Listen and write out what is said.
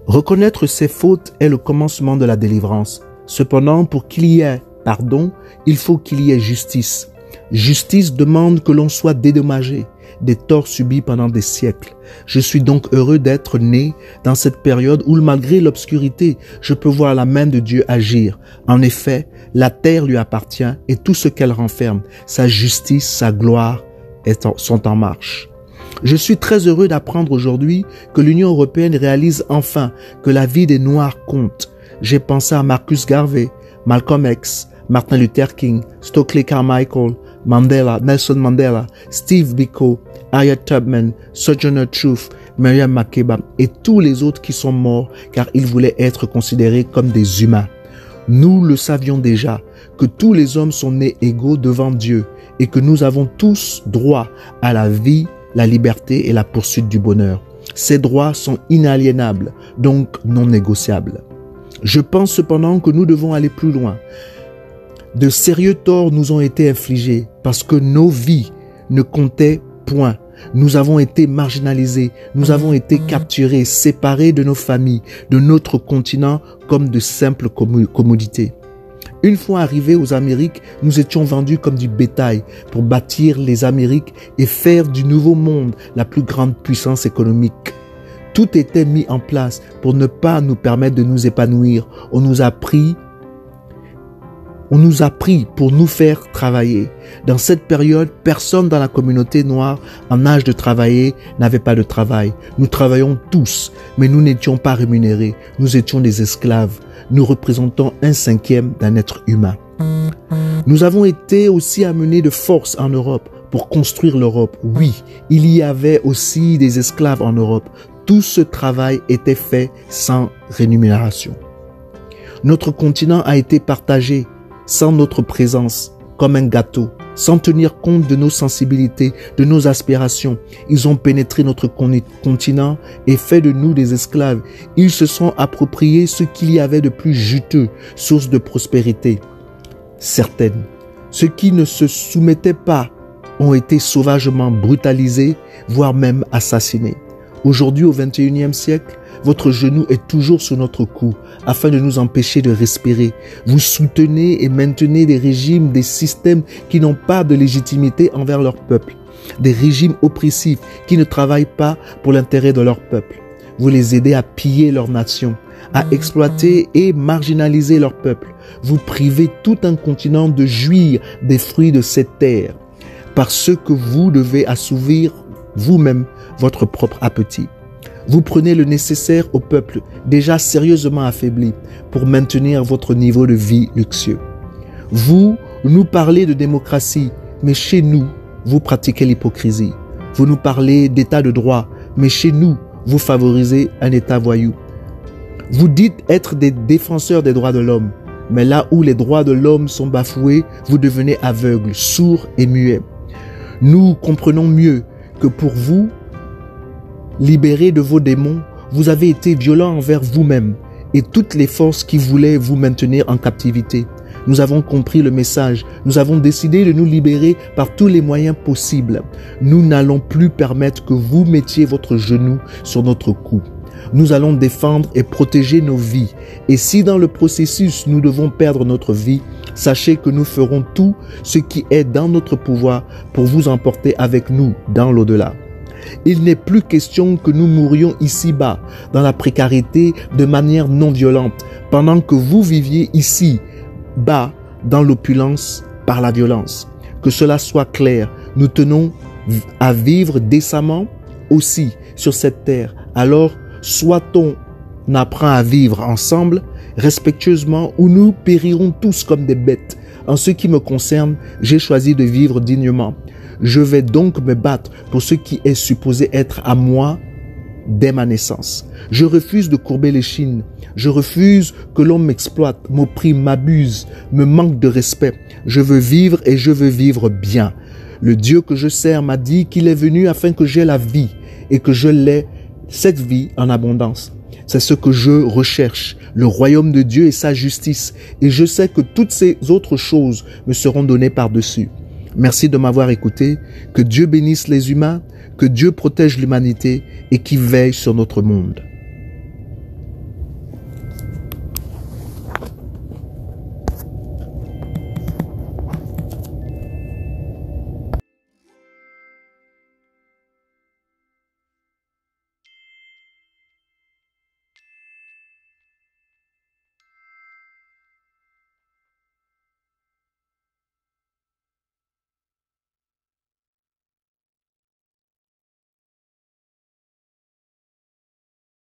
Reconnaître ses fautes est le commencement de la délivrance. Cependant, pour qu'il y ait pardon, il faut qu'il y ait justice. Justice demande que l'on soit dédommagé des torts subis pendant des siècles. Je suis donc heureux d'être né dans cette période où, malgré l'obscurité, je peux voir la main de Dieu agir. En effet, la terre lui appartient et tout ce qu'elle renferme, sa justice, sa gloire, sont en marche. Je suis très heureux d'apprendre aujourd'hui que l'Union européenne réalise enfin que la vie des Noirs compte. J'ai pensé à Marcus Garvey, Malcolm X, Martin Luther King, Stokely Carmichael, Mandela, Nelson Mandela, Steve Biko, Harriet Tubman, Sojourner Truth, Miriam Makeba et tous les autres qui sont morts car ils voulaient être considérés comme des humains. Nous le savions déjà que tous les hommes sont nés égaux devant Dieu et que nous avons tous droit à la vie, la liberté et la poursuite du bonheur. Ces droits sont inaliénables, donc non négociables. Je pense cependant que nous devons aller plus loin. De sérieux torts nous ont été infligés parce que nos vies ne comptaient point. Nous avons été marginalisés, nous avons été capturés, séparés de nos familles, de notre continent comme de simples commodités. Une fois arrivés aux Amériques, nous étions vendus comme du bétail pour bâtir les Amériques et faire du Nouveau Monde la plus grande puissance économique. Tout était mis en place pour ne pas nous permettre de nous épanouir. On nous a pris pour nous faire travailler. Dans cette période, personne dans la communauté noire en âge de travailler n'avait pas de travail. Nous travaillons tous, mais nous n'étions pas rémunérés. Nous étions des esclaves. Nous représentons 1/5 d'un être humain. Nous avons été aussi amenés de force en Europe pour construire l'Europe. Oui, il y avait aussi des esclaves en Europe. Tout ce travail était fait sans rémunération. Notre continent a été partagé sans notre présence, comme un gâteau, sans tenir compte de nos sensibilités, de nos aspirations. Ils ont pénétré notre continent et fait de nous des esclaves. Ils se sont appropriés ce qu'il y avait de plus juteux, source de prospérité certaine. Ceux qui ne se soumettaient pas ont été sauvagement brutalisés, voire même assassinés. Aujourd'hui, au XXIe siècle, votre genou est toujours sur notre cou afin de nous empêcher de respirer. Vous soutenez et maintenez des régimes, des systèmes qui n'ont pas de légitimité envers leur peuple. Des régimes oppressifs qui ne travaillent pas pour l'intérêt de leur peuple. Vous les aidez à piller leur nation, à exploiter et marginaliser leur peuple. Vous privez tout un continent de jouir des fruits de cette terre parce que vous devez assouvir vous-même votre propre appétit. Vous prenez le nécessaire au peuple déjà sérieusement affaibli pour maintenir votre niveau de vie luxueux. Vous nous parlez de démocratie, mais chez nous, vous pratiquez l'hypocrisie. Vous nous parlez d'état de droit, mais chez nous, vous favorisez un état voyou. Vous dites être des défenseurs des droits de l'homme, mais là où les droits de l'homme sont bafoués, vous devenez aveugles, sourds et muets. Nous comprenons mieux que pour vous, libérés de vos démons, vous avez été violents envers vous-même et toutes les forces qui voulaient vous maintenir en captivité. Nous avons compris le message. Nous avons décidé de nous libérer par tous les moyens possibles. Nous n'allons plus permettre que vous mettiez votre genou sur notre cou. Nous allons défendre et protéger nos vies. Et si dans le processus, nous devons perdre notre vie, sachez que nous ferons tout ce qui est dans notre pouvoir pour vous emporter avec nous dans l'au-delà. Il n'est plus question que nous mourions ici-bas, dans la précarité, de manière non violente, pendant que vous viviez ici-bas, dans l'opulence, par la violence. Que cela soit clair, nous tenons à vivre décemment aussi sur cette terre. Alors, soit on apprend à vivre ensemble, respectueusement, ou nous périrons tous comme des bêtes. En ce qui me concerne, j'ai choisi de vivre dignement. Je vais donc me battre pour ce qui est supposé être à moi dès ma naissance. Je refuse de courber l'échine. Je refuse que l'on m'exploite, m'opprime, m'abuse, me manque de respect. Je veux vivre et je veux vivre bien. Le Dieu que je sers m'a dit qu'il est venu afin que j'aie la vie et que je l'ai, cette vie en abondance. C'est ce que je recherche, le royaume de Dieu et sa justice. Et je sais que toutes ces autres choses me seront données par-dessus. Merci de m'avoir écouté. Que Dieu bénisse les humains, que Dieu protège l'humanité et qu'il veille sur notre monde.